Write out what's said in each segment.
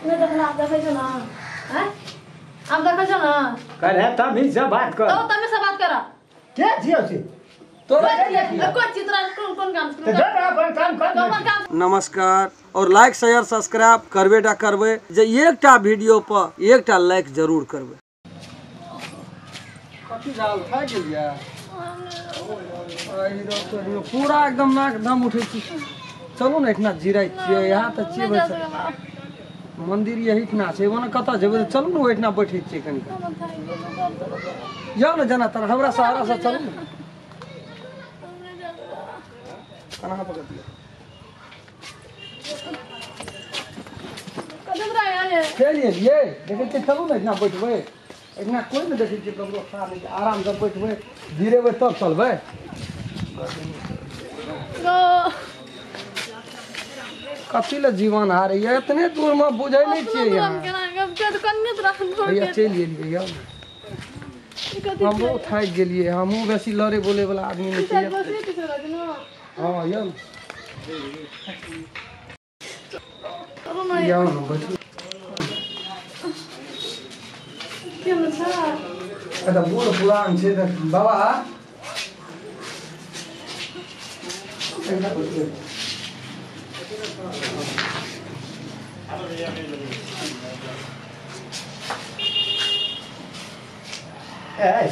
नहीं देखला आप देखे छो ना हैं आप देखे छो ना करे तभी से बात कर तो तमे से बात करा क्या जियो से तो कोई चित्र कौन काम तो जा अपन काम कर नमस्कार और लाइक शेयर सब्सक्राइब करबेटा करबे जे एकटा वीडियो पर एकटा लाइक जरूर करबे कथि जाल खा गेलिया पूरा एकदम नाक दम उठे छी चलू ना इतना जिराई छियै यहाँ त छियै बैठ मंदिर यही ठना छै ओने कत जेबै चलू ना ओइठना बैठे छियै कनी जाओ ना जना तर हमरा सहारा से चलू ना कहां पकड़ दिया कदम रा आले चलिए ये देखे के चलू ना इतना बैठबै इतना कोई न देखे के ककरो खा नहीं आराम से बैठबै गिरेबै तब चलबै कथी ले जीवन हारे ये इतने दूर में बुझै नहीं छियै यार भैया चल गेलिए हम बहुत थाक गेलिए हमहू बेसी लड़े बोले वाला आदमी नहीं छियै हां यौ यौ न बैठ ada bulu pulang sih bawa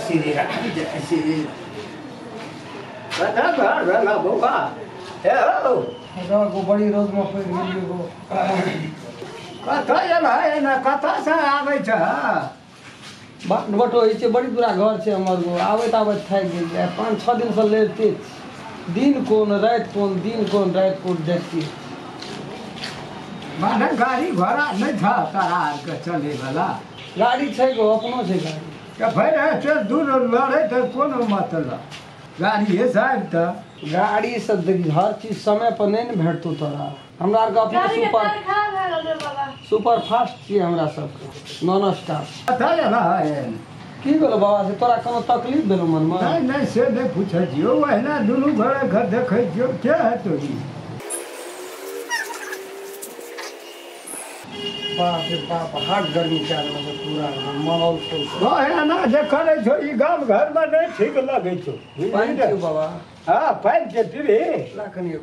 sini kan sini ada buka hello ada go bड़ी रोज में पड़ गेलिए go कथा ना कथा से आबै छ बटो छै बड़ी दूरा घर छै हमर गो आबैत आबैत थाक गेलिए 5-6 दिन से लेते दिन कोन रात कोन दिन कोन रात कोन देखती माने गाड़ी घोड़ा नहीं था करार के चले वाला गाड़ी छै गो अपनो छै गाड़ी के भैर से दूर लड़े त कोनो मतलब गाड़ी है साहब त गाड़ी से हर चीज समय पर नहीं न भेटतो तोरा हमरा आर के अपने सुपर फास्ट छी हमरा सब नॉन स्टॉप कथा ना है की बोलो बाबा से तोरा कोनो तकलीफ भेलो मन में नहीं नहीं से नहीं पूछे जियो वहना दुनु घरे घर देखे जियो क्या है तो ई बाप रे बाप हाथ गर्मी चाल में पूरा माहौल तो है ना जे करे छो ई गांव घर में नहीं ठीक लगे छो पानी क्यों बाबा हां पानी के पीबे लाखनियो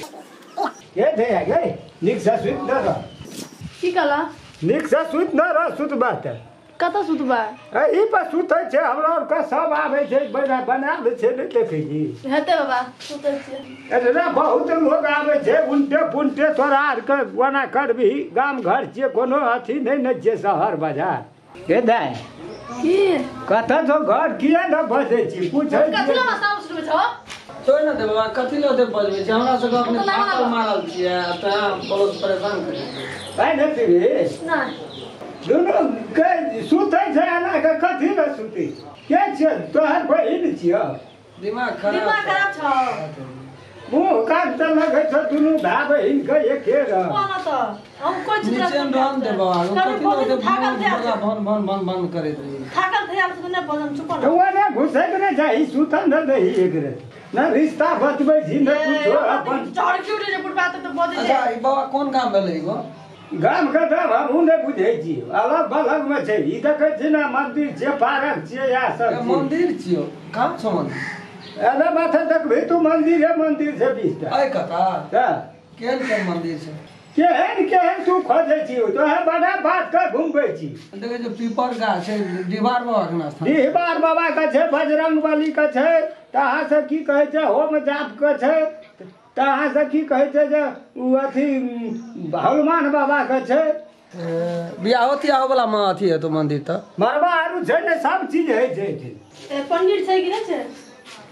ये दे है गई निक से सुत न रह की कला निक से सुत न रह सुत बात कत सुतबा ई पर सुतै छै हमरा और का सब आबै छै बना ले छै नहीं देखे जी हेते बाबा सुतै छै एतना बहुत लोग आबै छै उनटे पुनटे तोरा आर के वना करबी गाम घर छियै कोनो अथी नहीं न छै शहर बाजार के दाय की कथा तो घर किया न बसे छी पूछै कथि ला बताउ सुनबे छ छोड़ न दे बाबा कथि लो दे बजबे छै हमरा सब अपने थाकल मारल छियै त बहुत परेशान करे काई न पीबी नहीं दुनु के सुतै छै ना के कथि न सुतै के छै तोहर बहिन छियै दिमाग खराब छ मुंह काट त लगे छ दुनु भाई बहिन के एके रह कोन त हम कोइ चित्र नीचे में रहन दे बाबा कथि लो दे थाकल थे भन करैत रही थाकल थे आप ने बजन चुप तो वने घुसै के नहीं जाई सुत न दही एकरे न रिश्ता बचबै छी न कुछो अपन चढ़ के उठे पुटबा त बजे अच्छा ई बाबा कोन काम भेलै गो गाम के त हमहु नहीं बुझै छी अलग अलग में छै ई देखै छी ना मंदिर छै पार्क छै या सब मंदिर छियो काम छ मंदिर एना माथे देखबै तू मंदिर है बीचटा आय कथा त केहन मंदिर छै केहन तू खोजै छी तो है बड़ा बात के घुमबै छी देखै जो पीपर गाछ छै दीवार बाबा के स्थान दीवार बाबा के छै बजरंग बली के छै तहाँ से की कहै छै होम जाप के छै तहाँ से की कहै छै जे उ अथी हनुमान बाबा के छै बियाह होती आहो वाला में अथी है तो मंदिर त मरबा आरु छै ने सब चीज है छै पंडित छै कि नहीं छै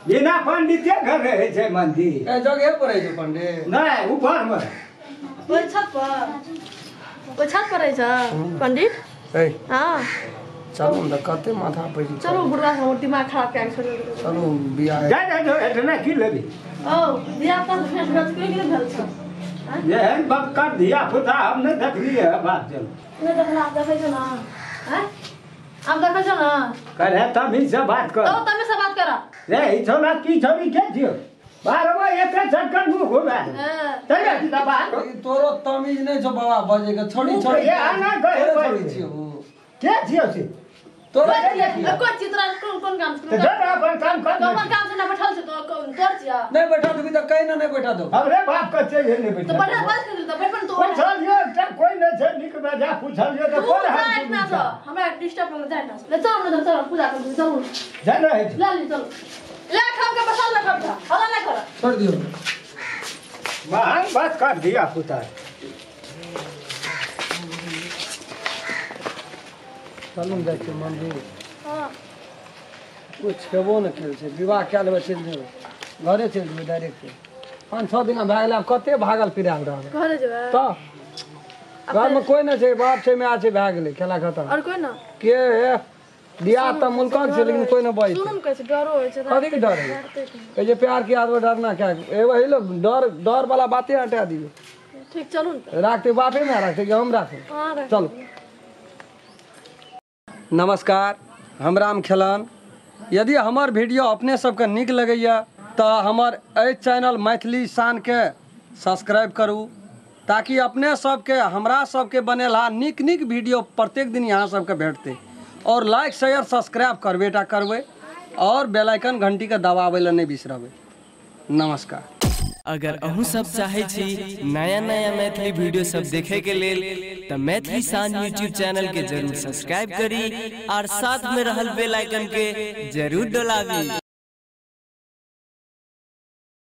बिना पंडिते घर रहे छै मंदिर ए जगह पर है जो पंडित नहीं ऊपर में ओइ छत पर है छ पंडित ए हां चलो न कते माथा पे चलो बुढ़वा से दिमाग खराब कर छोड़ चलो बियाह जा जो एतना की लेबी ओ बियाह का फेस भेल छ ये बक्का दिया पुता हम नहीं देखली है बात चल नहीं देखला आप देखे छ ना हैं आप देखे छ ना करे तभी से बात कर तो तमे से बात करा रे ई छोरा की छवि के छियो बारवा एक चक्कर मुंह घुमा चल सीधा बाहर तोरो तमीज नहीं छो बाबा बजे के छोड़ी छोड़ी ये आना गए छोड़ी छियो क्या छियो से तोरा कोन चित्र कोन काम तो जब अपन काम कर अपन काम से ना बैठल छै तो तोर छिया नहीं बैठा तो भी तो कहीं ना नहीं बैठा दो हमरे बाप का चाहिए नहीं तो बैठा बैठा बात कर तो बैठन तो पूछल ये कोई नहीं छै निक बजा पूछल ये तो कोन हाथ ना तो हमरा डिस्टर्ब कर जाए ना ले चल ना चल पूजा कर चल जान रहे ले ले चल ले खाम के बसल ना खा हला ना कर छोड़ दियो महान बात कर दिया पुता चलू जाइ छै मंदिर हां कुछ खेबो न खेल छै विवाह कए लेबै चलि जेबै घरे चलि जेबै डायरेक्ट 5-6 दिन भए गेलै आब कते भागल फिराल रहबै घरे जेबै तऽ घरमे कोई नहि छै बाप छै माय छै भए गेलै खेला खतम और कोई ना के दिया तऽ मुल्कन छै लेकिन कोई न बजै सुनम कहै छै डरो होइ छै कथी के डर है कहै छै प्यार के आदमी डरना क्या है वही लोग डर वाला बातें हटा दिए ठीक चलू न राखते बापे में रखते कि हम राखे हां चलो नमस्कार हम राम खेलन यदि हमार वीडियो अपने सबके नीक लगैया तो हमार चैनल मैथिली शान के सब्सक्राइब करू ताकि अपने सबके हमरा सबके बनेला नीक नीक वीडियो प्रत्येक दिन यहाँ सबके भेटते और लाइक शेयर सब्सक्राइब करबेटा करबै और बेल आइकन घंटी के दबाबै ला नहीं बिसरबै नमस्कार अगर अहू सब चाहे छी नया नया मैथिली वीडियो सब देखे के लेल तो मैथिली शान यूट्यूब चैनल के जरूर सब्सक्राइब करी और साथ में रहल बेल आइकन के जरूर दबावी।